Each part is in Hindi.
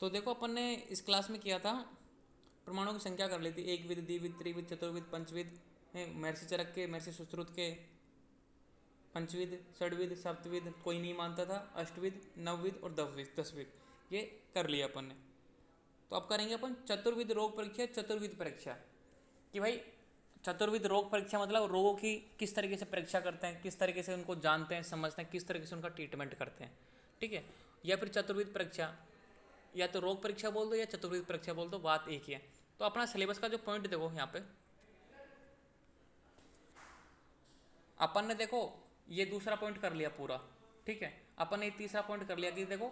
तो देखो अपन ने इस क्लास में किया था, परमाणु की संख्या कर ली थी, एक विद, द्विविद, त्रिविद, चतुर्विद, पंचविद, महर्षि चरक के, महर्षि सुश्रुत के, पंचविद, षडविद, सप्तविद कोई नहीं मानता था, अष्टविद, नवविद और दसविद, ये कर लिया अपन ने। तो अब करेंगे अपन चतुर्विद रोग परीक्षा, चतुर्विद परीक्षा, कि भाई चतुर्विद रोग परीक्षा मतलब रोगों की किस तरीके से परीक्षा करते हैं, किस तरीके से उनको जानते हैं, समझते हैं, किस तरीके से उनका ट्रीटमेंट करते हैं, ठीक है। या फिर चतुर्विद परीक्षा, या तो रोग परीक्षा बोल दो या चतुर्विद परीक्षा बोल दो, बात एक ही है। तो अपना सिलेबस का जो पॉइंट देखो यहाँ पे, अपन ने देखो ये दूसरा पॉइंट कर लिया पूरा, ठीक है। अपन ने तीसरा पॉइंट कर लिया कि देखो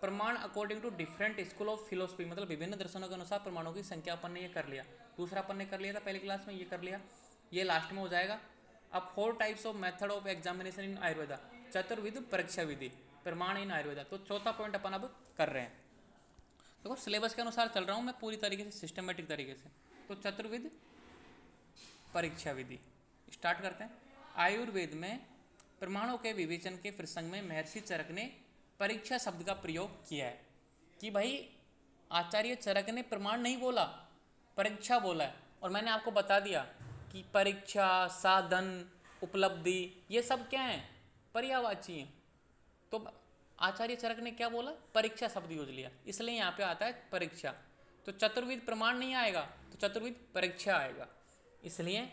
प्रमाण according to different school of philosophy, मतलब विभिन्न दर्शनों के अनुसार प्रमाणों की संख्या अपन ने ये कर लिया। दूसरा अपन ने कर लिया था पहली क्लास में, ये कर लिया, ये लास्ट में हो जाएगा। अब 4 types of method of examination in Ayurveda, चतुर्विद परीक्षा विधि, प्रमाण इन आयुर्वेदा। तो चौथा पॉइंट अपन अब कर रहे हैं। देखो सिलेबस के अनुसार चल रहा हूँ मैं पूरी तरीके से, सिस्टमेटिक तरीके से। तो चतुर्विद परीक्षा विधि स्टार्ट करते हैं। आयुर्वेद में प्रमाणों के विवेचन के प्रसंग में महर्षि चरक ने परीक्षा शब्द का प्रयोग किया है। कि भाई आचार्य चरक ने प्रमाण नहीं बोला, परीक्षा बोला है। और मैंने आपको बता दिया कि परीक्षा, साधन, उपलब्धि, ये सब क्या हैं, पर्यायवाची हैं। तो आचार्य चरक ने क्या बोला, परीक्षा शब्द यूज लिया, इसलिए यहाँ पे आता है परीक्षा। तो चतुर्विद प्रमाण नहीं आएगा, तो चतुर्विद परीक्षा आएगा, इसलिए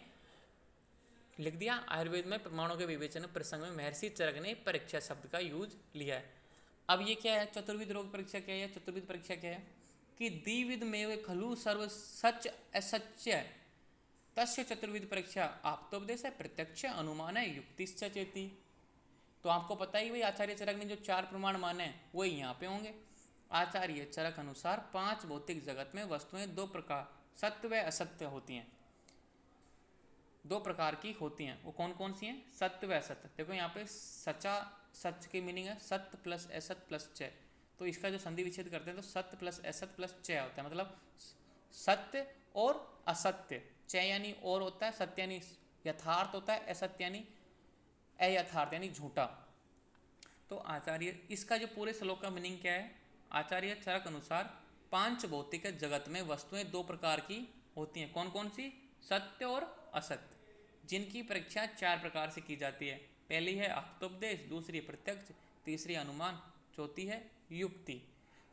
लिख दिया आयुर्वेद में प्रमाणों के विवेचन प्रसंग में महर्षि चरक ने परीक्षा शब्द का यूज लिया है। अब ये क्या है, चतुर्विद रोग परीक्षा क्या है, चतुर्विद परीक्षा क्या है कि द्विविध में खलु सर्व सच असत्य तस्य चतुर्विद परीक्षा आप्तोपदेश है, प्रत्यक्ष, अनुमान है, युक्तिश्च चेति। तो आपको पता ही भाई आचार्य चरक ने जो 4 प्रमाण माने हैं वही यहाँ पे होंगे। आचार्य चरक अनुसार 5 भौतिक जगत में वस्तुएं 2 प्रकार सत्य व असत्य होती हैं, 2 प्रकार की होती हैं। वो कौन कौन सी हैं, सत्य व असत्य। देखो यहाँ पे सचा, सच की मीनिंग है सत्य प्लस असत प्लस च। तो इसका जो संधि विच्छेद करते हैं तो सत्य प्लस असत प्लस च होता है, मतलब सत्य और असत्य। च यानी और होता है, सत्य यानी यथार्थ होता है, असत्य यानी अयथार्थ यानी झूठा। तो आचार्य, इसका जो पूरे श्लोक का मीनिंग क्या है, आचार्य चरक अनुसार 5 भौतिक जगत में वस्तुएं 2 प्रकार की होती हैं। कौन कौन सी, सत्य और असत्य, जिनकी परीक्षा 4 प्रकार से की जाती है। पहली है आप्तोपदेश, दूसरी प्रत्यक्ष, तीसरी अनुमान, चौथी है युक्ति।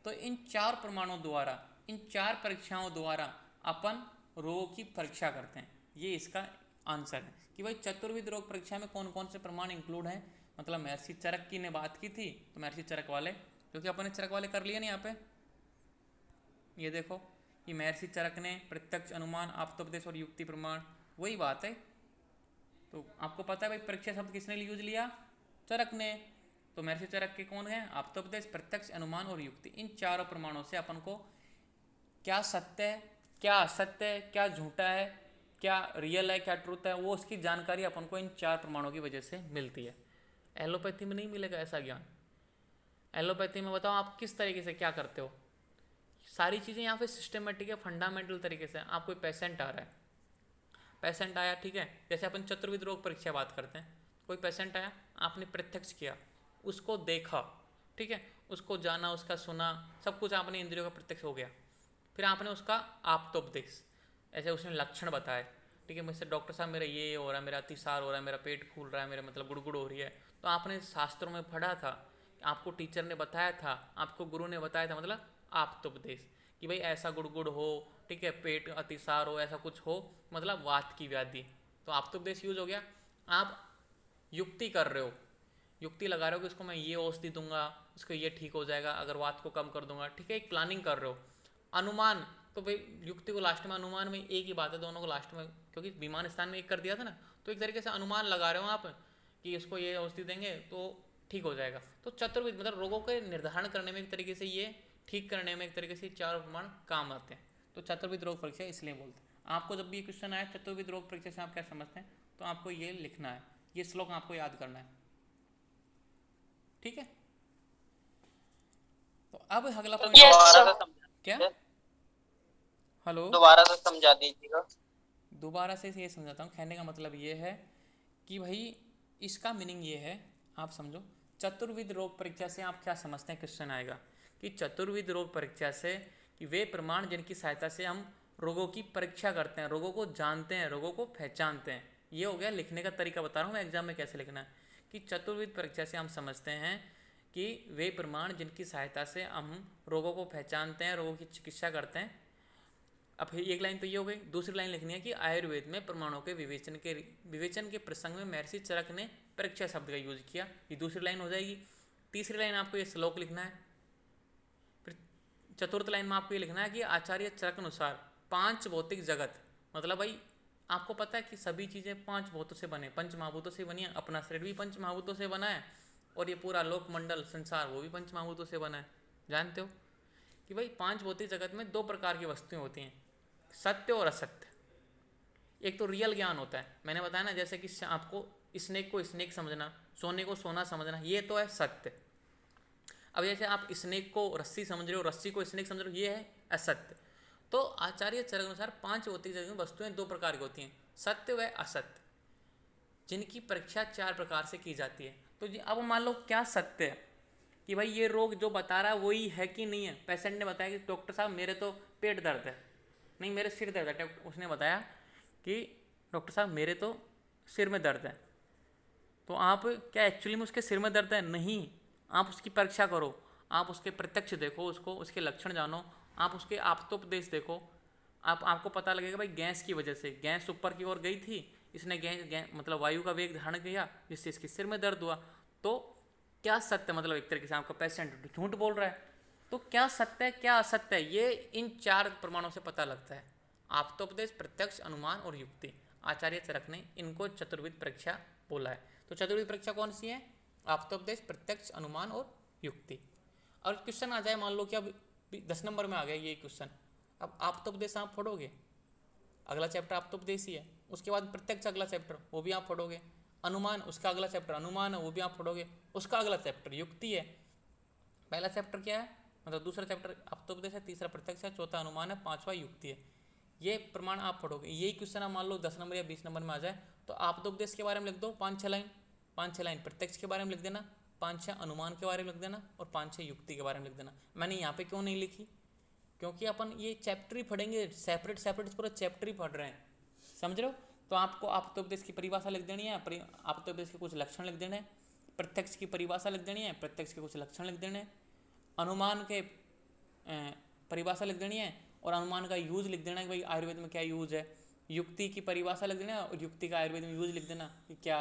तो इन 4 प्रमाणों द्वारा, इन 4 परीक्षाओं द्वारा अपन रोगों की परीक्षा करते हैं। ये इसका आंसर है कि भाई चतुर्विध रोग परीक्षा में कौन कौन से प्रमाण इंक्लूड हैं। मतलब महर्षि चरक की ने बात की थी, तो महर्षि चरक वाले, क्योंकि अपन ने चरक वाले कर लिए ना यहाँ पे, ये देखो कि महर्षि चरक ने प्रत्यक्ष, अनुमान, आप्तोपदेश और युक्ति प्रमाण, वही बात है। तो आपको पता है भाई परीक्षा शब्द किसने यूज लिया, चरक ने। तो महर्षि चरक के कौन है, आप्तोपदेश, प्रत्यक्ष, अनुमान और युक्ति। इन 4 प्रमाणों से अपन को क्या सत्य है, क्या असत्य है, क्या झूठा है, क्या रियल है, क्या ट्रूथ है, वो उसकी जानकारी अपन को इन 4 प्रमाणों की वजह से मिलती है। एलोपैथी में नहीं मिलेगा ऐसा ज्ञान। एलोपैथी में बताओ आप किस तरीके से क्या करते हो, सारी चीज़ें यहाँ पे सिस्टमेटिक है, फंडामेंटल तरीके से। आप कोई पेशेंट आ रहा है, पेशेंट आया, ठीक है, जैसे अपन चतुर्विध रोग परीक्षा बात करते हैं, कोई पेशेंट आया, आपने प्रत्यक्ष किया, उसको देखा, ठीक है, उसको जाना, उसका सुना, सब कुछ आपने इंद्रियों का प्रत्यक्ष हो गया। फिर आपने उसका आप्तोपदेश, ऐसे उसने लक्षण बताए, ठीक है, मुझसे डॉक्टर साहब मेरा ये हो रहा है, मेरा अतिसार हो रहा है, मेरा पेट फूल रहा है, मेरा मतलब गुड़गुड़ हो रही है। तो आपने शास्त्रों में पढ़ा था, आपको टीचर ने बताया था, आपको गुरु ने बताया था, मतलब आप्तोपदेश, कि भाई ऐसा गुड़गुड़ हो, ठीक है, पेट अतिसार हो, ऐसा कुछ हो, मतलब वात की व्याधि। तो आप्तोपदेश यूज हो गया। आप युक्ति कर रहे हो, युक्ति लगा रहे हो कि इसको मैं ये औषधि दूंगा, इसको ये ठीक हो जाएगा, अगर वात को कम कर दूंगा, ठीक है, एक प्लानिंग कर रहे हो। अनुमान, तो भाई युक्ति को लास्ट में, अनुमान में एक ही बात है, दोनों को लास्ट में, क्योंकि विमान स्थान में एक कर दिया था ना, तो एक तरीके से अनुमान लगा रहे हो आप कि इसको ये औषधि देंगे तो ठीक हो जाएगा। तो चतुर्विध मतलब रोगों के निर्धारण करने में एक तरीके से, ये ठीक करने में एक तरीके से 4 प्रमाण काम आते हैं। तो चतुर्विध रोग परीक्षा इसलिए बोलते हैं। आपको जब भी ये क्वेश्चन आए चतुर्विध रोग परीक्षा से आप क्या समझते हैं, तो आपको ये लिखना है, ये श्लोक आपको याद करना है, ठीक है। तो अब अगला पॉइंट दोबारा से क्या, समझा, हेलो, दोबारा से समझा दीजिएगा। दोबारा से ये समझाता हूँ। कहने का मतलब ये है कि भाई इसका मीनिंग ये है, आप समझो, चतुर्विध रोग परीक्षा से आप क्या समझते हैं, क्वेश्चन आएगा कि चतुर्विध रोग परीक्षा से कि वे प्रमाण जिनकी सहायता से हम रोगों की परीक्षा करते हैं, रोगों को जानते हैं, रोगों को पहचानते हैं। ये हो गया लिखने का तरीका, बता रहा हूँ मैं एग्जाम में कैसे लिखना है। कि चतुर्विध परीक्षा से हम समझते हैं कि वे प्रमाण जिनकी सहायता से हम रोगों को पहचानते हैं, रोगों की चिकित्सा करते हैं। अब एक लाइन तो ये हो गई। दूसरी लाइन लिखनी है कि आयुर्वेद में प्रमाणों के विवेचन के प्रसंग में महर्षि चरक ने परीक्षा शब्द का यूज किया। ये दूसरी लाइन हो जाएगी। तीसरी लाइन आपको ये श्लोक लिखना है। फिर चतुर्थ लाइन में आपको ये लिखना है कि आचार्य चरक अनुसार पांच भौतिक जगत, मतलब भाई आपको पता है कि सभी चीज़ें पांच भौतों से बने, पंच महाभूतों से बनी है। अपना शरीर भी पंच महाभूतों से बना है और ये पूरा लोक मंडल संसार वो भी पंच महाभूतों से बना है। जानते हो कि भाई पांच भौतिक जगत में दो प्रकार की वस्तुएं होती हैं, सत्य और असत्य। एक तो रियल ज्ञान होता है, मैंने बताया ना, जैसे कि आपको स्नेक को स्नेक समझना, सोने को सोना समझना, ये तो है सत्य। अब जैसे आप स्नेक को रस्सी समझ रहे हो, रस्सी को स्नेक समझ रहे हो, ये है असत्य। तो आचार्य चरक अनुसार पांच भौतिक जगत में वस्तुएं दो प्रकार की होती हैं, सत्य व असत्य, जिनकी परीक्षा चार प्रकार से की जाती है। तो अब मान लो क्या सत्य है कि भाई ये रोग जो बता रहा है वही है कि नहीं है। पेशेंट ने बताया कि डॉक्टर साहब मेरे तो पेट दर्द है, नहीं मेरे सिर दर्द है। उसने बताया कि डॉक्टर साहब मेरे तो सिर में दर्द है। तो आप क्या एक्चुअली में उसके सिर में दर्द है? नहीं, आप उसकी परीक्षा करो, आप उसके प्रत्यक्ष देखो, उसको उसके लक्षण जानो, आप उसके आप्तोपदेश देखो। आपको पता लगेगा भाई गैस की वजह से, गैस ऊपर की ओर गई थी, इसने गैस मतलब वायु का वेग धारण किया जिससे इसके सिर में दर्द हुआ। तो क्या सत्य, मतलब एक तरीके से आपका पेशेंट झूठ बोल रहा है। तो क्या सत्य है क्या असत्य है, ये इन चार प्रमाणों से पता लगता है, आप्तोपदेश, प्रत्यक्ष, अनुमान और युक्ति। आचार्य चरक ने इनको चतुर्विध परीक्षा बोला है। तो चतुर्विध परीक्षा कौन सी है? आप्तोपदेश, प्रत्यक्ष, अनुमान और युक्ति। और क्वेश्चन आ जाए, मान लो कि अब 10 नंबर में आ गया ये क्वेश्चन, अब आप्तोपदेश आप पढ़ोगे, अगला चैप्टर आप्तोपदेश ही है। उसके बाद प्रत्यक्ष अगला चैप्टर, वो भी आप पढ़ोगे। अनुमान उसका अगला चैप्टर अनुमान है, वो भी आप पढ़ोगे। उसका अगला चैप्टर युक्ति है। पहला चैप्टर क्या है, मतलब दूसरा चैप्टर आप्तोपदेश है, तीसरा प्रत्यक्ष है, चौथा अनुमान है, पांचवा युक्ति है। ये प्रमाण आप पढ़ोगे। यही क्वेश्चन आप मान लो 10 नंबर या 20 नंबर में आ जाए तो आप्तोपदेश के बारे में लिख दो 5-6 लाइन, 5-6 लाइन प्रत्यक्ष के बारे में लिख देना, 5-6 अनुमान के बारे में लिख देना और 5-6 युक्ति के बारे में लिख देना। मैंने यहाँ पे क्यों नहीं लिखी, क्योंकि अपन ये चैप्टर ही पढ़ेंगे, सेपरेट सेपरेट पूरा चैप्टर ही पढ़ रहे हैं, समझ रहे हो। तो आपको आप्तोपदेश की परिभाषा लिख देनी है, आप्तोपदेश के कुछ लक्षण लिख देने हैं, प्रत्यक्ष की परिभाषा लिख देनी है, प्रत्यक्ष के कुछ लक्षण लिख देने हैं, अनुमान के परिभाषा लिख देनी है और अनुमान का यूज लिख देना है कि भाई आयुर्वेद में क्या यूज है, युक्ति की परिभाषा लिख देना और युक्ति का आयुर्वेद में यूज लिख देना कि क्या।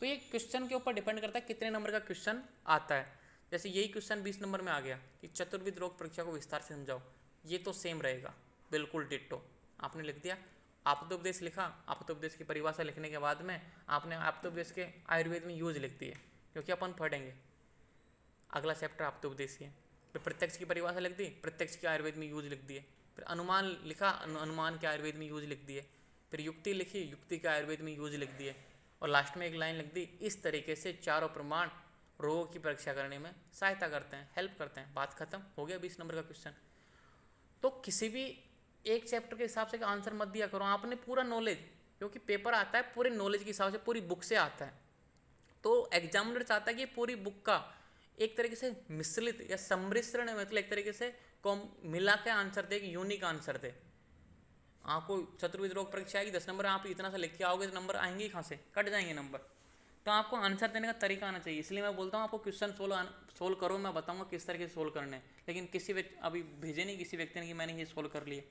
तो ये क्वेश्चन के ऊपर डिपेंड करता है कितने नंबर का क्वेश्चन आता है। जैसे यही क्वेश्चन 20 नंबर में आ गया कि चतुर्विध रोग परीक्षा को विस्तार से समझाओ, ये तो सेम रहेगा, बिल्कुल डिट्टो। आपने लिख दिया, आप्तोपदेश लिखा, आप्तोपदेश की परिभाषा लिखने के बाद में आपने आप्तोपदेश के आयुर्वेद में यूज लिख दिए, क्योंकि अपन पढ़ेंगे, अगला चैप्टर आप्तोपदेश ही है। फिर प्रत्यक्ष की परिभाषा लिख दी, प्रत्यक्ष के आयुर्वेद में यूज लिख दिए। फिर अनुमान लिखा, अनुमान के आयुर्वेद में यूज लिख दिए। फिर युक्ति लिखी, युक्ति के आयुर्वेद में यूज लिख दिए और लास्ट में एक लाइन लिख दी। इस तरीके से चारों प्रमाण रोगों की परीक्षा करने में सहायता करते हैं, हेल्प करते हैं। बात खत्म, हो गया 20 नंबर का क्वेश्चन। तो किसी भी एक चैप्टर के हिसाब से आंसर मत दिया करो, आपने पूरा नॉलेज, क्योंकि पेपर आता है पूरे नॉलेज के हिसाब से, पूरी बुक से आता है। तो एग्जामिनर चाहता है कि पूरी बुक का एक तरीके से मिश्रित या सम्मिश्रण, मतलब एक तरीके से मिला के आंसर दे, एक यूनिक आंसर दे। आपको चतुर्विध रोग परीक्षा आएगी 10 नंबर, आप इतना सा लिख के आओगे तो नंबर आएंगे कहाँ से, कट जाएंगे नंबर। तो आपको आंसर देने का तरीका आना चाहिए। इसलिए मैं बोलता हूँ आपको क्वेश्चन सोल्व करो, मैं बताऊंगा किस तरीके से सोल्व करने हैं। लेकिन किसी व्यक्ति अभी भेजे नहीं, किसी व्यक्ति ने कि मैंने ये सोल्व कर लिया,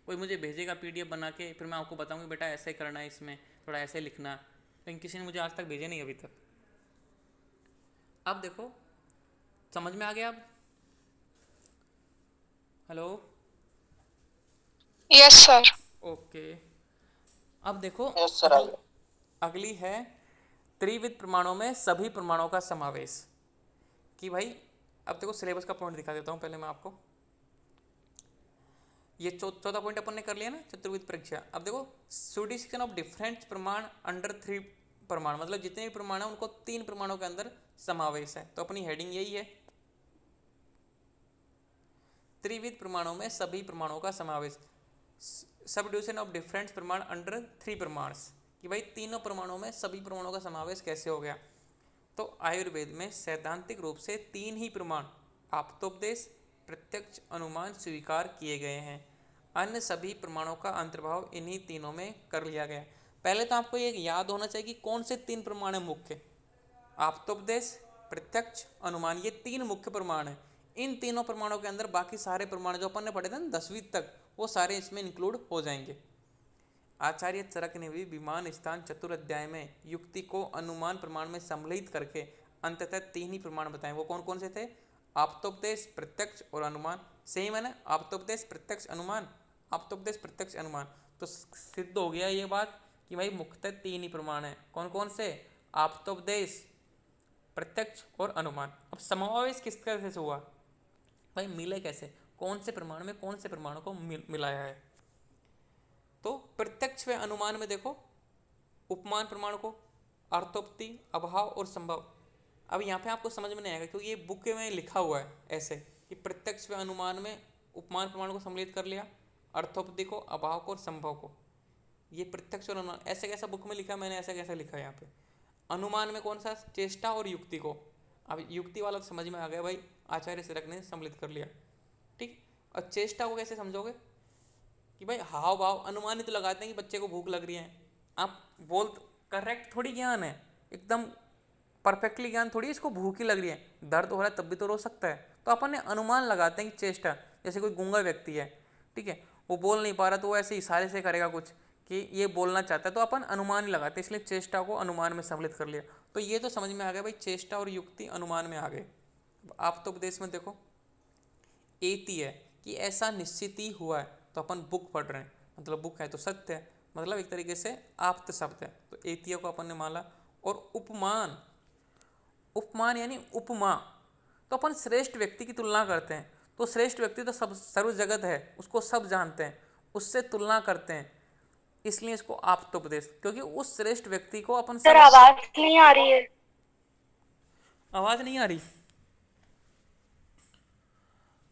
कोई मुझे भेजेगा PDF बना के, फिर मैं आपको बताऊँगी बेटा ऐसे करना है, इसमें थोड़ा ऐसे लिखना। लेकिन किसी ने मुझे आज तक भेजे नहीं अभी तक। अब देखो समझ में आ गया अब? Hello, yes sir. ओके। अब देखो यस सर। अगली है त्रिविध प्रमाणों में सभी प्रमाणों का समावेश। कि भाई अब देखो सिलेबस का पॉइंट दिखा देता हूँ पहले मैं आपको। ये चौथा पॉइंट अपन ने कर लिया ना चतुर्विध परीक्षा। अब देखो सुडिक्शन ऑफ डिफरेंट प्रमाण अंडर 3 प्रमाण, मतलब जितने भी प्रमाण है उनको 3 प्रमाणों के अंदर समावेश है। तो अपनी हेडिंग यही है, त्रिविध प्रमाणों में सभी प्रमाणों का समावेश, सब डिविजन ऑफ डिफरेंट प्रमाण अंडर 3 प्रमाण्स। कि भाई तीनों प्रमाणों में सभी प्रमाणों का समावेश कैसे हो गया। तो आयुर्वेद में सैद्धांतिक रूप से 3 ही प्रमाण, आप्तोपदेश, प्रत्यक्ष अनुमान स्वीकार किए गए हैं। अन्य सभी प्रमाणों का अंतर्भाव इन्हीं तीनों में कर लिया गया। पहले तो आपको ये याद होना चाहिए कि कौन से तीन प्रमाण है मुख्य। आप्तोपदेश, प्रत्यक्ष, अनुमान, ये तीन मुख्य प्रमाण हैं। इन तीनों प्रमाणों के अंदर बाकी सारे प्रमाण जो अपन ने पढ़े थे ना 10वीं तक, वो सारे इसमें इंक्लूड हो जाएंगे। आचार्य चरक ने भी विमान स्थान चतुर्ध्याय में युक्ति को अनुमान प्रमाण में सम्मिलित करके अंततः तीन ही प्रमाण बताए। वो कौन कौन से थे? आप्तोपदेश, प्रत्यक्ष और अनुमान। सेम है ना, आप्तोपदेश, प्रत्यक्ष, अनुमान, आप्तोपदेश, प्रत्यक्ष, अनुमान। तो सिद्ध हो गया ये बात कि भाई मुख्यतः तीन ही प्रमाण है। कौन कौन से? आप्तोपदेश, प्रत्यक्ष और अनुमान। अब समावेश किस तरह से हुआ भाई, मिले कैसे, कौन से प्रमाण में कौन से प्रमाणों को मिलाया है? तो प्रत्यक्ष व अनुमान में देखो उपमान प्रमाण को, अर्थोक्ति, अभाव और संभव। अब यहाँ पे आपको समझ में नहीं आएगा क्योंकि ये बुक में लिखा हुआ है ऐसे कि प्रत्यक्ष व अनुमान में उपमान प्रमाण को सम्मिलित कर लिया, अर्थोक्ति को, अभाव को और संभव को। ये प्रत्यक्ष और अनुमान ऐसे कैसा बुक में लिखा, मैंने ऐसा कैसा लिखा है यहाँ पे। अनुमान में कौन सा? चेष्टा और युक्ति को। अब युक्ति वाला तो समझ में आ गया भाई, आचार्य चरक ने सम्मिलित कर लिया, ठीक। और चेष्टा को कैसे समझोगे कि भाई हाव भाव, अनुमान ही तो लगाते हैं कि बच्चे को भूख लग रही है। आप बोल करेक्ट थोड़ी ज्ञान है, एकदम परफेक्टली ज्ञान थोड़ी, इसको भूख ही लग रही है, दर्द हो रहा है तब भी तो रो सकता है। तो अपन ने अनुमान लगाते हैं कि चेष्टा, जैसे कोई गूंगा व्यक्ति है, ठीक है, वो बोल नहीं पा रहा तो वो ऐसे इशारे से करेगा कुछ कि ये बोलना चाहता है, तो अपन अनुमान ही लगाते हैं, इसलिए चेष्टा को अनुमान में सम्मिलित कर लिया। तो ये तो समझ में आ गया भाई, चेष्टा और युक्ति अनुमान में आ गए। आप तो उपदेश में देखो एति है कि ऐसा निश्चित ही हुआ है, तो अपन बुक पढ़ रहे हैं, मतलब बुक है तो सत्य है, मतलब एक तरीके से आप्त शब्द है, तो एतिय को अपन ने माना। और उपमान, उपमान यानी उपमा, तो अपन श्रेष्ठ व्यक्ति की तुलना करते हैं, तो श्रेष्ठ व्यक्ति तो सब सर्व जगत है, उसको सब जानते हैं, उससे तुलना करते हैं, इसलिए इसको आप्तोपदेश, क्योंकि उस श्रेष्ठ व्यक्ति को अपन सर आवाज नहीं आ रही है। आवाज नहीं आ रही?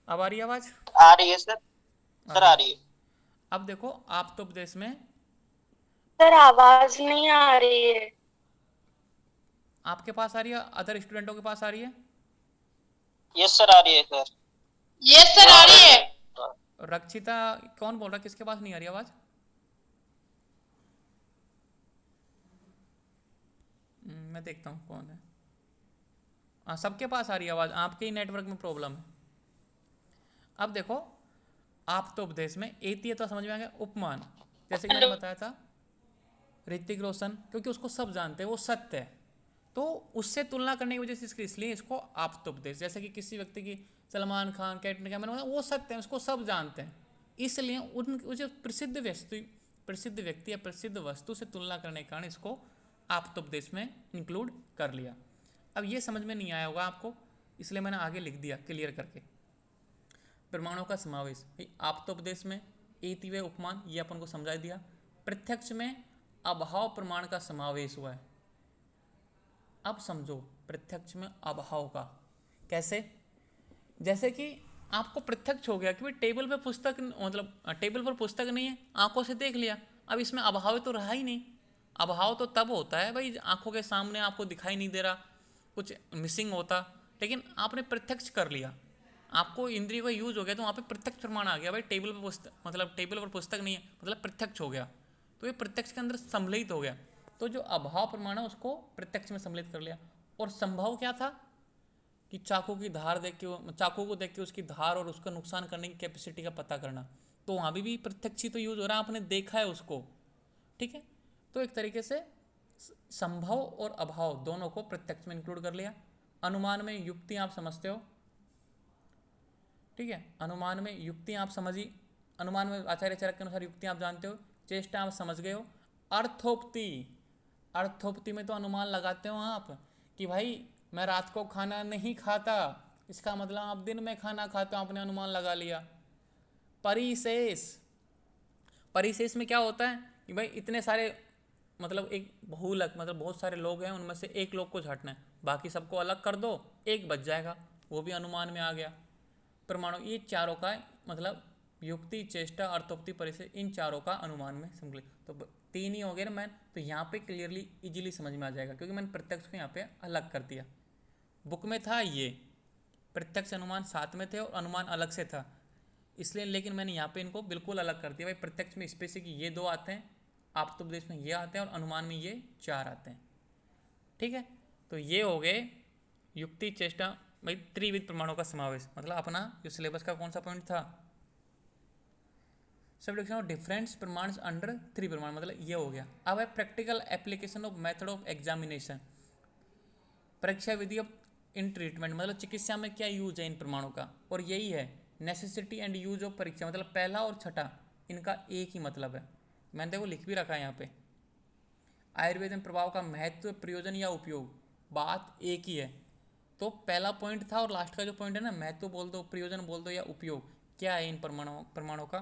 अब आ रही आवाज? आ रही है सर, आ सर रही आ है। रही है। अब देखो आप्तोपदेश में सर आवाज नहीं आ रही है। आपके पास आ रही है, अदर स्टूडेंटों के पास आ रही है? यस सर आ रही है सर। यस सर आ रही है। रक्षिता, कौन बोल रहा है, किसके पास नहीं आ रही आवाज? मैं देखता हूँ कौन है। हाँ, सबके पास आ रही है आवाज, आपके ही नेटवर्क में प्रॉब्लम है। अब देखो आप्तोपदेश में एतिय तो समझ में आ गया, उपमान जैसे कि मैंने बताया था ऋतिक रोशन, क्योंकि उसको सब जानते हैं, वो सत्य है, तो उससे तुलना करने की वजह से इसलिए इसको आप्तोपदेश। जैसे कि किसी व्यक्ति की सलमान खान, कैटरीना कैमरन, वो सत्य है, उसको सब जानते हैं, इसलिए उन जो प्रसिद्ध व्यक्ति या प्रसिद्ध वस्तु से तुलना करने के कारण इसको आप्तोपदेश में इंक्लूड कर लिया। अब ये समझ में नहीं आया होगा आपको, इसलिए मैंने आगे लिख दिया क्लियर करके। प्रमाणों का समावेश, आप्तोपदेश में एति व उपमान, ये अपन को समझा दिया। प्रत्यक्ष में अभाव प्रमाण का समावेश हुआ है। अब समझो प्रत्यक्ष में अभाव का कैसे, जैसे कि आपको प्रत्यक्ष हो गया कि भाई टेबल पे पुस्तक, मतलब टेबल पर पुस्तक नहीं है, आंखों से देख लिया, अब इसमें अभाव तो रहा ही नहीं। अभाव तो तब होता है भाई आंखों के सामने आपको दिखाई नहीं दे रहा, कुछ मिसिंग होता, लेकिन आपने प्रत्यक्ष कर लिया, आपको इंद्रिय का यूज हो गया, तो वहाँ पे प्रत्यक्ष प्रमाण आ गया भाई टेबल पर पुस्तक, मतलब टेबल पर पुस्तक नहीं है, मतलब प्रत्यक्ष हो गया, तो ये प्रत्यक्ष के अंदर सम्मिलित हो गया। तो जो अभाव प्रमाण है उसको प्रत्यक्ष में सम्मिलित कर लिया। और संभव क्या था कि चाकू की धार देख के, चाकू को देख के उसकी धार और उसका नुकसान करने की कैपेसिटी का पता करना, तो वहाँ भी प्रत्यक्ष ही तो यूज हो रहा है, आपने देखा है उसको, ठीक है। तो एक तरीके से संभव और अभाव दोनों को प्रत्यक्ष में इंक्लूड कर लिया। अनुमान में युक्ति आप समझते हो, ठीक है, अनुमान में युक्ति आप समझी, अनुमान में आचार्य चरक के अनुसार युक्ति आप जानते हो, चेष्टा आप समझ गए हो। अर्थोक्ति, अर्थोक्ति में तो अनुमान लगाते हो आप कि भाई मैं रात को खाना नहीं खाता, इसका मतलब आप दिन में खाना खाते हो, आपने अनुमान लगा लिया। परिशेष, परिशेष में क्या होता है कि भाई इतने सारे, मतलब एक बहुलक, मतलब बहुत सारे लोग हैं, उनमें से एक लोग को छांटना है, बाकी सबको अलग कर दो, एक बच जाएगा, वो भी अनुमान में आ गया। प्रमाणों, ये चारों का मतलब युक्ति, चेष्टा, अर्थोक्ति, परिशेष, इन चारों का अनुमान में सम्मिलित, तो तीन ही हो गए ना मैन, तो यहाँ पे क्लियरली इजीली समझ में आ जाएगा, क्योंकि मैंने प्रत्यक्ष को यहाँ पे अलग कर दिया। बुक में था ये, प्रत्यक्ष अनुमान साथ में थे और अनुमान अलग से था, इसलिए लेकिन मैंने यहाँ पे इनको बिल्कुल अलग कर दिया भाई। प्रत्यक्ष में स्पेसिफिक ये 2 आते हैं, आप्तोपदेश में ये आते हैं और अनुमान में ये 4 आते हैं। ठीक है, तो ये हो गए युक्ति, चेष्टा, भाई त्रिविध प्रमाणों का समावेश। मतलब अपना जो सिलेबस का कौन सा पॉइंट था, सब्जेक्शन ऑफ डिफरेंस प्रमाण अंडर 3 प्रमाण, मतलब ये हो गया। अब है practical application of method of examination, परीक्षा विधि ऑफ इन ट्रीटमेंट, मतलब चिकित्सा में क्या यूज है इन प्रमाणों का, और यही है नेसेसिटी एंड यूज ऑफ परीक्षा, मतलब पहला और छठा इनका एक ही मतलब है। मैंने देखो लिख भी रखा है यहाँ पे, आयुर्वेद में प्रभाव का महत्व, प्रयोजन या उपयोग, बात एक ही है। तो पहला पॉइंट था और लास्ट का जो पॉइंट है ना, महत्व बोल दो, प्रयोजन बोल दो या उपयोग, क्या है इन प्रमाणों का,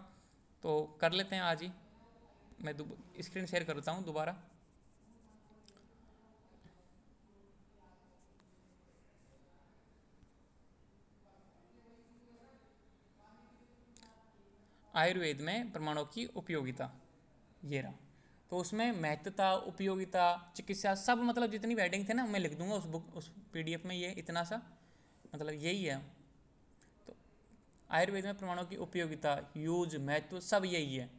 तो कर लेते हैं आज ही। मैं स्क्रीन शेयर करता हूँ दोबारा। आयुर्वेद में प्रमाणों की उपयोगिता ये रहा, तो उसमें महत्वता, उपयोगिता, चिकित्सा, सब मतलब जितनी हेडिंग थे ना मैं लिख दूंगा उस पीडीएफ में, ये इतना सा मतलब यही है। तो आयुर्वेद में प्रमाणों की उपयोगिता, यूज, महत्व सब यही है।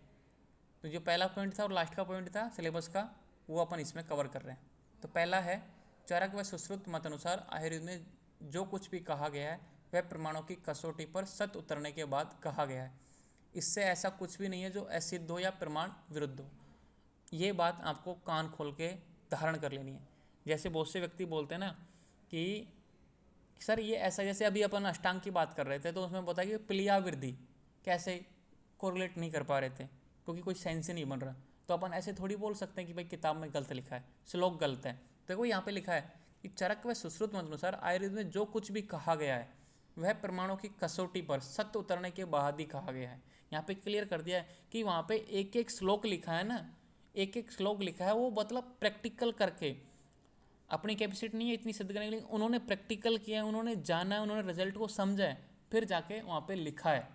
तो जो पहला पॉइंट था और लास्ट का पॉइंट था सिलेबस का, वो अपन इसमें कवर कर रहे हैं। तो पहला है, चरक व सुश्रुत मत अनुसार आयुर्वेद में जो कुछ भी कहा गया है वह प्रमाणों की कसौटी पर सत्य उतरने के बाद कहा गया है, इससे ऐसा कुछ भी नहीं है जो असिद्ध हो या प्रमाण विरुद्ध हो। ये बात आपको कान खोल के धारण कर लेनी है। जैसे बहुत से व्यक्ति बोलते हैं ना कि सर ये ऐसा, जैसे अभी अपन अष्टांग की बात कर रहे थे तो उसमें बताया कि प्लिया वृद्धि कैसे कोरिलेट नहीं कर पा रहे थे क्योंकि कोई सेंस ही नहीं बन रहा। तो अपन ऐसे थोड़ी बोल सकते हैं कि भाई किताब में गलत लिखा है, श्लोक गलत है। देखो यहाँ पे लिखा है कि चरक व सुश्रुत मत अनुसार आयुर्वेद में जो कुछ भी कहा गया है वह प्रमाणों की कसौटी पर सत्य उतरने के बाद ही कहा गया है। यहाँ पे क्लियर कर दिया है कि वहाँ पे एक एक श्लोक लिखा है ना, एक एक श्लोक लिखा है, वो मतलब प्रैक्टिकल करके, अपनी कैपेसिटी नहीं है इतनी सिद्ध करने के लिए, उन्होंने प्रैक्टिकल किया है, उन्होंने जाना है, उन्होंने रिजल्ट को समझा है, फिर जाके वहाँ पे लिखा है।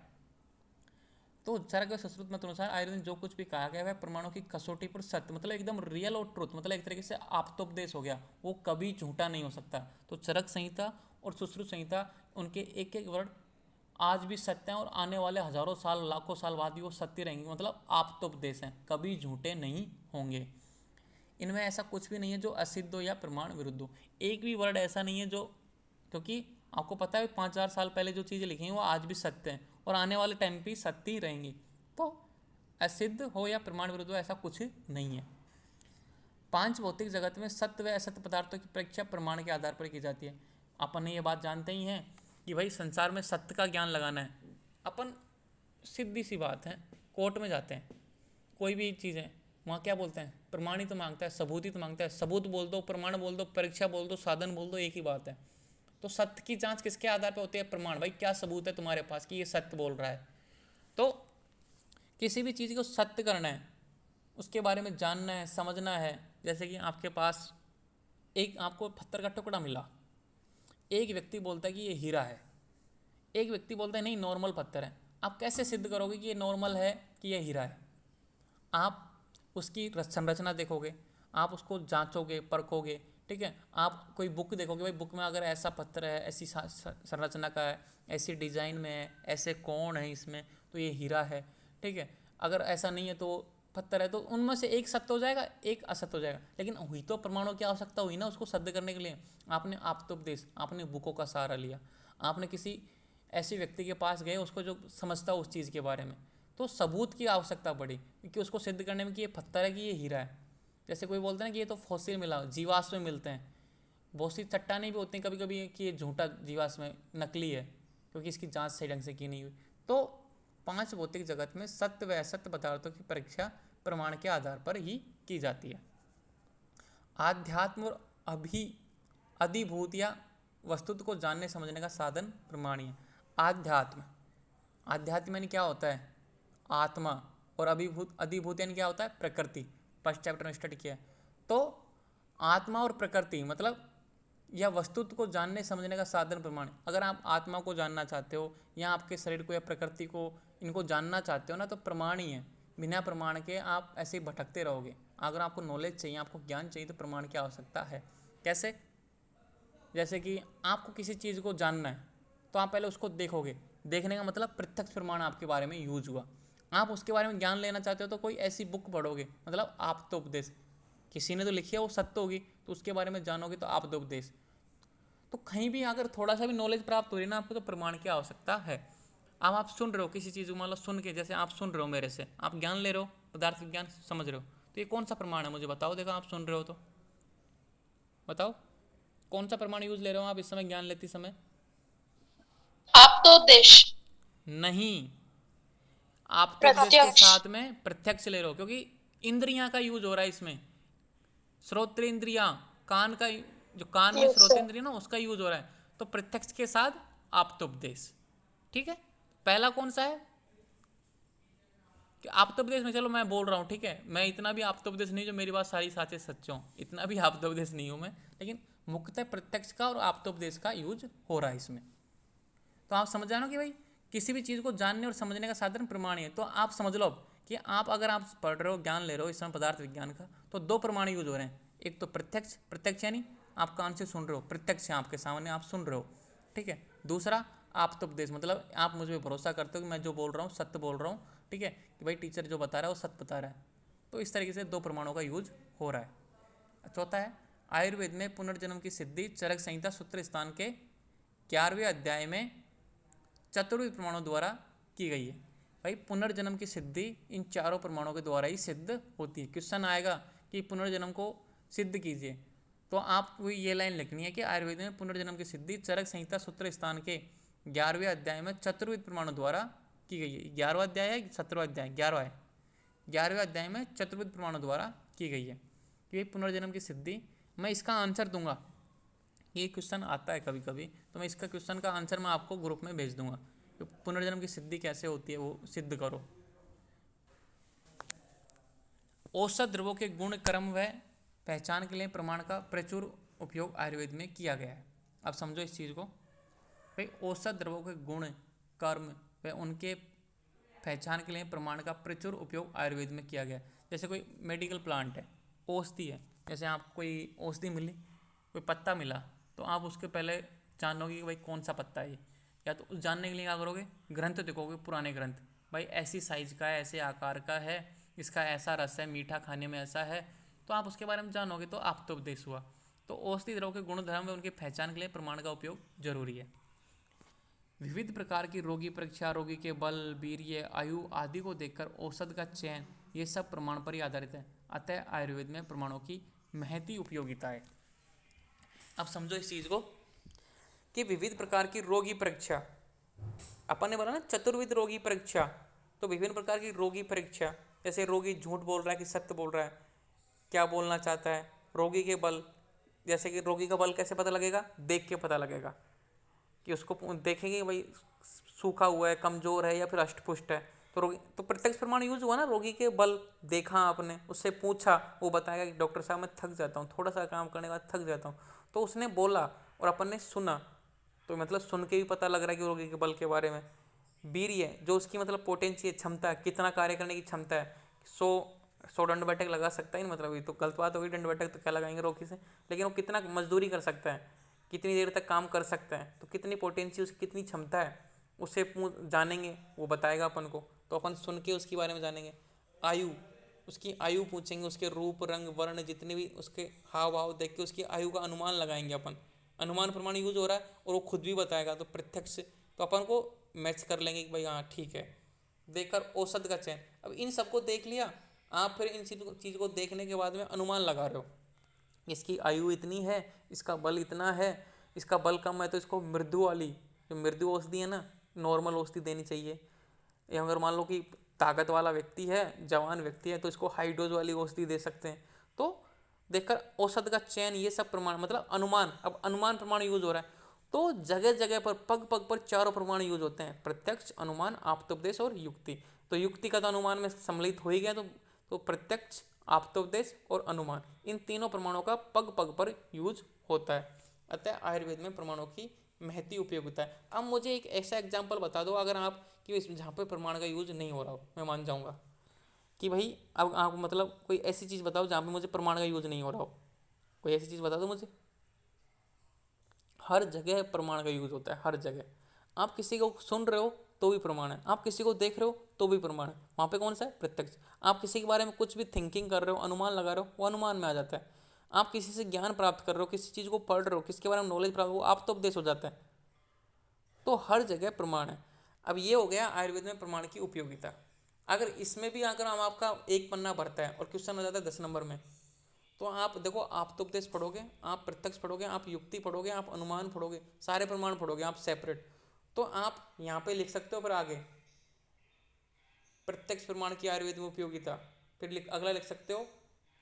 तो चरक व सुश्रुत मत अनुसार आयुर्वेद में जो कुछ भी कहा गया है प्रमाणों की कसौटी पर सत्य, मतलब एकदम रियल और ट्रुथ, मतलब एक तरीके से आप्तोपदेश हो गया, वो कभी झूठा नहीं हो सकता। तो चरक संहिता और सुश्रुत संहिता, उनके एक एक वर्ड आज भी सत्य हैं और आने वाले हजारों साल, लाखों साल बाद भी वो सत्य रहेंगे, मतलब आप्तोपदेश हैं, कभी झूठे नहीं होंगे। इनमें ऐसा कुछ भी नहीं है जो असिद्ध हो या प्रमाण विरुद्ध हो। एक भी वर्ड ऐसा नहीं है जो, क्योंकि आपको पता है 5,000 साल पहले जो चीज़ें लिखी हैं वो आज भी सत्य हैं और आने वाले टाइम भी सत्य ही रहेंगी। तो असिद्ध हो या प्रमाण विरुद्ध हो ऐसा कुछ नहीं है। 5 भौतिक जगत में सत्य व असत्य पदार्थों की परीक्षा प्रमाण के आधार पर की जाती है। अपन ने ये बात जानते ही हैं कि भाई संसार में सत्य का ज्ञान लगाना है। अपन सीधी सी बात है, कोर्ट में जाते हैं, कोई भी चीज़ें वहाँ क्या बोलते हैं, प्रमाण ही तो मांगता है, सबूत ही तो मांगता है। सबूत बोल दो, प्रमाण बोल दो, परीक्षा बोल दो, साधन बोल दो, एक ही बात है। तो सत्य की जांच किसके आधार पर होती है, प्रमाण। भाई क्या सबूत है तुम्हारे पास कि ये सत्य बोल रहा है। तो किसी भी चीज़ को सत्य करना है, उसके बारे में जानना है, समझना है। जैसे कि आपके पास एक आपको पत्थर का टुकड़ा मिला, एक व्यक्ति बोलता है कि ये हीरा है, एक व्यक्ति बोलता है नहीं नॉर्मल पत्थर है। आप कैसे सिद्ध करोगे कि ये नॉर्मल है कि ये हीरा है? आप उसकी संरचना देखोगे, आप उसको जांचोगे, परखोगे, ठीक है। आप कोई बुक देखोगे, भाई बुक में अगर ऐसा पत्थर है, ऐसी संरचना का है, ऐसी डिज़ाइन में है, ऐसे कोण है इसमें, तो ये हीरा है, ठीक है। अगर ऐसा नहीं है तो पत्थर है, तो उनमें से एक सत्य हो जाएगा, एक असत्य हो जाएगा। लेकिन हुई तो प्रमाणों की आवश्यकता हुई ना उसको सिद्ध करने के लिए। आपने आप्तोपदेश, आपने बुकों का सहारा लिया, आपने किसी ऐसे व्यक्ति के पास गए उसको जो समझता उस चीज़ के बारे में, तो सबूत की आवश्यकता पड़ी कि उसको सिद्ध करने में कि ये पत्थर है कि ये हीरा है। जैसे कोई बोलता है ना कि ये तो फॉसिल मिला, जीवाश्म में मिलते हैं। बहुत सी चट्टानें भी होती हैं कभी कभी कि ये झूठा जीवाश्म है, नकली है, क्योंकि इसकी जांच सही ढंग से की नहीं हुई। तो 5 भौतिक जगत में सत्य व असत्य पदार्थों की परीक्षा प्रमाण के आधार पर ही की जाती है। आध्यात्म और अधिभूत या वस्तुत्व को जानने समझने का साधन प्रमाण है। आध्यात्म, आध्यात्म यानी क्या होता है, आत्मा, और अधिभूत यानी क्या होता है, प्रकृति। फर्स्ट चैप्टर में स्टडी किया है। तो आत्मा और प्रकृति मतलब या वस्तुत्व को जानने समझने का साधन प्रमाण। अगर आप आत्मा को जानना चाहते हो या आपके शरीर को या प्रकृति को, इनको जानना चाहते हो ना, तो प्रमाण ही है। बिना प्रमाण के आप ऐसे ही भटकते रहोगे। अगर आपको नॉलेज चाहिए, आपको ज्ञान चाहिए, तो प्रमाण की आवश्यकता है। कैसे? जैसे कि आपको किसी चीज़ को जानना है, तो आप पहले उसको देखोगे। देखने का मतलब प्रत्यक्ष प्रमाण आपके बारे में यूज हुआ। आप उसके बारे में ज्ञान लेना चाहते हो तो कोई ऐसी बुक पढ़ोगे, मतलब आप्तोपदेश, किसी ने तो लिखी है वो सत्य होगी, तो उसके बारे में जानोगे तो आप्तोपदेश। तो कहीं भी अगर थोड़ा सा भी नॉलेज प्राप्त हो रही है ना आपको, तो प्रमाण की आवश्यकता है। अब आप सुन रहे हो किसी चीज़ को, मान लो सुन के, जैसे आप सुन रहे हो मेरे से, आप ज्ञान ले रहे हो, पदार्थ विज्ञान समझ रहे हो, तो ये कौन सा प्रमाण है मुझे बताओ। देखो आप सुन रहे हो तो बताओ कौन सा प्रमाण यूज ले रहे हो आप इस समय ज्ञान लेते समय। आप तो देश नहीं, आप तो उपदेश के प्रत्यक्ष साथ में प्रत्यक्ष ले रहे हो, क्योंकि इंद्रियां का यूज हो रहा है इसमें। श्रोत्र इंद्रिया, कान का, जो कान में यस श्रोत सर इंद्रिया ना उसका यूज हो रहा है, तो प्रत्यक्ष के साथ आप्तोपदेश। ठीक है, पहला कौन सा है कि आप्तोपदेश में, चलो मैं बोल रहा हूँ, ठीक है, मैं इतना भी आप्तोपदेश नहीं जो मेरी बात सारी साचे सच्चे हों, इतना भी आप्तोपदेश नहीं हूँ मैं, लेकिन मुख्यतः प्रत्यक्ष का और आप्तोपदेश का यूज हो रहा है इसमें। तो आप समझ जानो कि भाई किसी भी चीज़ को जानने और समझने का साधन प्रमाण है। तो आप समझ लो अब कि आप अगर आप पढ़ रहे हो, ज्ञान ले रहे हो इस समय पदार्थ विज्ञान का, तो दो प्रमाण यूज हो रहे हैं। एक तो प्रत्यक्ष, प्रत्यक्ष यानी आप कान से सुन रहे हो, प्रत्यक्ष है आपके सामने, आप सुन रहे हो, ठीक है। दूसरा आप्तोपदेश, मतलब आप मुझ पर भरोसा करते हो कि मैं जो बोल रहा हूँ सत्य बोल रहा हूँ, ठीक है, कि भाई टीचर जो बता रहा है वो सत्य बता रहा है। तो इस तरीके से दो प्रमाणों का यूज हो रहा है। चौथा है आयुर्वेद में पुनर्जन्म की सिद्धि चरक संहिता सूत्र स्थान के 11वें अध्याय में चतुर्विध प्रमाणों द्वारा की गई है। भाई पुनर्जन्म की सिद्धि इन चारों प्रमाणों के द्वारा ही सिद्ध होती है। क्वेश्चन आएगा कि पुनर्जन्म को सिद्ध कीजिए, तो आपको ये लाइन लिखनी है कि आयुर्वेद में पुनर्जन्म की सिद्धि चरक संहिता सूत्र स्थान के 11वें अध्याय में चतुर्विध प्रमाणों द्वारा की गई है। 11वां अध्याय है 17वां अध्याय, 11वां है, 11वें अध्याय में चतुर्विध प्रमाणों द्वारा की गई है कि पुनर्जन्म की सिद्धि। मैं इसका आंसर दूंगा, ये क्वेश्चन आता है कभी कभी, तो मैं इसका क्वेश्चन का आंसर मैं आपको ग्रुप में भेज दूंगा कि पुनर्जन्म की सिद्धि कैसे होती है वो सिद्ध करो। औसत द्रव्यों के गुण कर्म व पहचान के लिए प्रमाण का प्रचुर उपयोग आयुर्वेद में किया गया है। अब समझो इस चीज़ को, भाई औसत द्रव्यों के गुण कर्म व उनके पहचान के लिए प्रमाण का प्रचुर उपयोग आयुर्वेद में किया गया है। जैसे कोई मेडिकल प्लांट है, औषधि है, जैसे आप कोई औषधि मिली, कोई पत्ता मिला, तो आप उसके पहले जानोगे कि भाई कौन सा पत्ता है ये, या तो उस जानने के लिए क्या करोगे, ग्रंथ देखोगे, पुराने ग्रंथ, भाई ऐसी साइज का है, ऐसे आकार का है, इसका ऐसा रस है, मीठा खाने में ऐसा है, तो आप उसके बारे में जानोगे, तो आप्तोपदेश हुआ। तो औषधि द्रव्यों के गुण धर्म व उनकी पहचान के लिए प्रमाण का उपयोग जरूरी है। विविध प्रकार की रोगी परीक्षा, रोगी के बल, वीर्य, आयु आदि को देखकर औषध का चयन, ये सब प्रमाण पर ही आधारित है। अतः आयुर्वेद में प्रमाणों की महती उपयोगिता है। अब समझो इस चीज को कि विविध प्रकार की रोगी परीक्षा, अपन ने बोला ना चतुर्विध रोगी परीक्षा, तो विभिन्न प्रकार की रोगी परीक्षा, जैसे रोगी झूठ बोल रहा है कि सत्य बोल रहा है, क्या बोलना चाहता है। रोगी के बल, जैसे कि रोगी का बल कैसे पता लगेगा, देख के पता लगेगा, कि उसको देखेंगे भाई सूखा हुआ है, कमजोर है, या फिर अष्टपुष्ट है, तो रोगी, तो प्रत्यक्ष प्रमाण यूज हुआ ना, रोगी के बल देखा आपने, उससे पूछा, वो बताएगा कि डॉक्टर साहब मैं थक जाता हूँ, थोड़ा सा काम करने के बाद थक जाता हूँ, तो उसने बोला और अपन ने सुना, तो मतलब सुन के भी पता लग रहा है कि रोगी के बल के बारे में। वीर्य, जो उसकी मतलब पोटेंशियल क्षमता है, कितना कार्य करने की क्षमता है, 100 दंड बैठक लगा सकता है, मतलब ये तो गलत बात होगी, दंड बैठक तो क्या लगाएंगे रोगी से, लेकिन वो कितना मजदूरी कर सकता है, कितनी देर तक काम कर सकता है, तो कितनी पोटेंशियल, उसकी कितनी क्षमता है, उससे जानेंगे, वो बताएगा अपन को, तो अपन सुन के उसके बारे में जानेंगे। आयु, उसकी आयु पूछेंगे, उसके रूप रंग वर्ण जितने भी उसके हाव भाव देख के उसकी आयु का अनुमान लगाएंगे अपन। अनुमान प्रमाण यूज हो रहा है और वो खुद भी बताएगा, तो प्रत्यक्ष, तो अपन को मैच कर लेंगे कि भाई हाँ ठीक है। देखकर औसत का चयन, अब इन सबको देख लिया आप, फिर इन चीज़ को देखने के बाद में अनुमान लगा रहे हो, इसकी आयु इतनी है, इसका बल इतना है, इसका बल कम है तो इसको मृदु वाली, जो मृदु औषधि है ना, नॉर्मल औषधि देनी चाहिए। या अगर मान लो कि ताकत वाला व्यक्ति है, जवान व्यक्ति है, तो इसको हाई डोज वाली औषधि दे सकते हैं। तो देखकर औषध का चयन, ये सब प्रमाण, मतलब अनुमान, अब अनुमान प्रमाण यूज हो रहा है, तो जगह जगह पर पग पग पर चारों प्रमाण यूज होते हैं, प्रत्यक्ष, अनुमान, आप्तोपदेश और युक्ति। तो युक्ति का तो अनुमान में सम्मिलित हो ही गया, तो प्रत्यक्ष, आप्तोपदेश और अनुमान, इन तीनों प्रमाणों का पग पग पर यूज होता है। अतः आयुर्वेद में प्रमाणों की महती उपयोगिता है। अब मुझे एक ऐसा एग्जाम्पल बता दो अगर आप, कि जहाँ पर प्रमाण का यूज नहीं हो रहा हो, मैं मान जाऊँगा कि भाई अब आप मतलब कोई ऐसी चीज़ बताओ जहाँ पे मुझे प्रमाण का यूज नहीं हो रहा हो, कोई ऐसी चीज़ बता दो मुझे। हर जगह प्रमाण का यूज होता है, हर जगह। आप किसी को सुन रहे हो तो भी प्रमाण है, आप किसी को देख रहे हो तो भी प्रमाण है। वहाँ पे कौन सा है? प्रत्यक्ष। आप किसी के बारे में कुछ भी थिंकिंग कर रहे हो, अनुमान लगा रहे हो, वो अनुमान में आ जाता है। आप किसी से ज्ञान प्राप्त कर रहे हो, किसी चीज़ को पढ़ रहे हो, किसके बारे में नॉलेज प्राप्त हो, आप तो उपदेश हो जाता है। तो हर जगह प्रमाण है। अब ये हो गया आयुर्वेद में प्रमाण की उपयोगिता। अगर इसमें भी अगर हम आपका एक पन्ना भरता है और क्वेश्चन हो जाता है 10 नंबर में, तो आप देखो, आप तो उपदेश पढ़ोगे, आप प्रत्यक्ष पढ़ोगे, आप युक्ति पढ़ोगे, आप अनुमान पढ़ोगे, सारे प्रमाण पढ़ोगे आप सेपरेट। तो आप यहाँ पे लिख सकते हो, पर आगे प्रत्यक्ष प्रमाण की आयुर्वेद में उपयोगिता, फिर अगला लिख सकते हो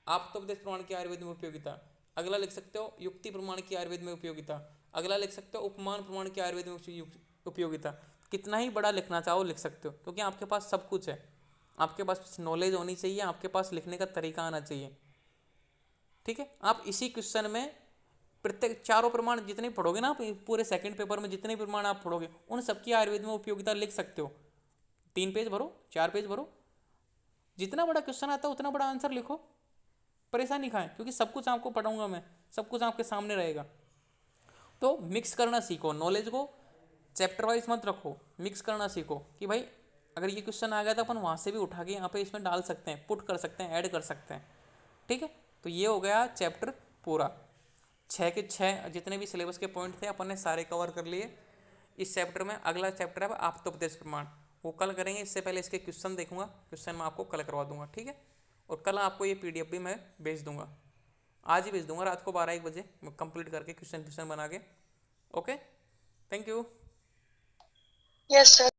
आप तो उपदेश प्रमाण की आयुर्वेद में उपयोगिता, अगला लिख सकते हो युक्ति प्रमाण की आयुर्वेद में उपयोगिता, अगला लिख सकते हो उपमान प्रमाण की आयुर्वेद में उपयोगिता। कितना ही बड़ा लिखना चाहो लिख सकते हो, क्योंकि आपके पास सब कुछ है। आपके पास नॉलेज होनी चाहिए, आपके पास लिखने का तरीका आना चाहिए। ठीक है, आप इसी क्वेश्चन में प्रत्येक चारों प्रमाण जितने पढ़ोगे ना, आप पूरे सेकंड पेपर में जितने प्रमाण आप पढ़ोगे उन सबकी आयुर्वेद में उपयोगिता लिख सकते हो। 3 पेज भरो, 4 पेज भरो, जितना बड़ा क्वेश्चन आता है उतना बड़ा आंसर लिखो, परेशानी खाएं, क्योंकि सब कुछ आपको पढ़ाऊंगा मैं, सब कुछ आपके सामने रहेगा। तो मिक्स करना सीखो, नॉलेज को चैप्टर वाइज मत रखो, मिक्स करना सीखो कि भाई अगर ये क्वेश्चन आ गया तो अपन वहाँ से भी उठा के यहाँ पे इसमें डाल सकते हैं, पुट कर सकते हैं, ऐड कर सकते हैं। ठीक है, तो ये हो गया चैप्टर पूरा। 6 के 6 जितने भी सिलेबस के पॉइंट थे अपन ने सारे कवर कर लिए इस चैप्टर में। अगला चैप्टर है आप्तोपदेश प्रमाण, वो कल करेंगे। इससे पहले इसके क्वेश्चन देखूंगा, क्वेश्चन मैं आपको कल करवा दूंगा। ठीक है, और कल आपको ये पीडीएफ भी मैं भेज दूंगा, आज ही भेज दूंगा रात को 12-1 बजे कंप्लीट करके क्वेश्चन बना के। Okay, thank you. Yes sir.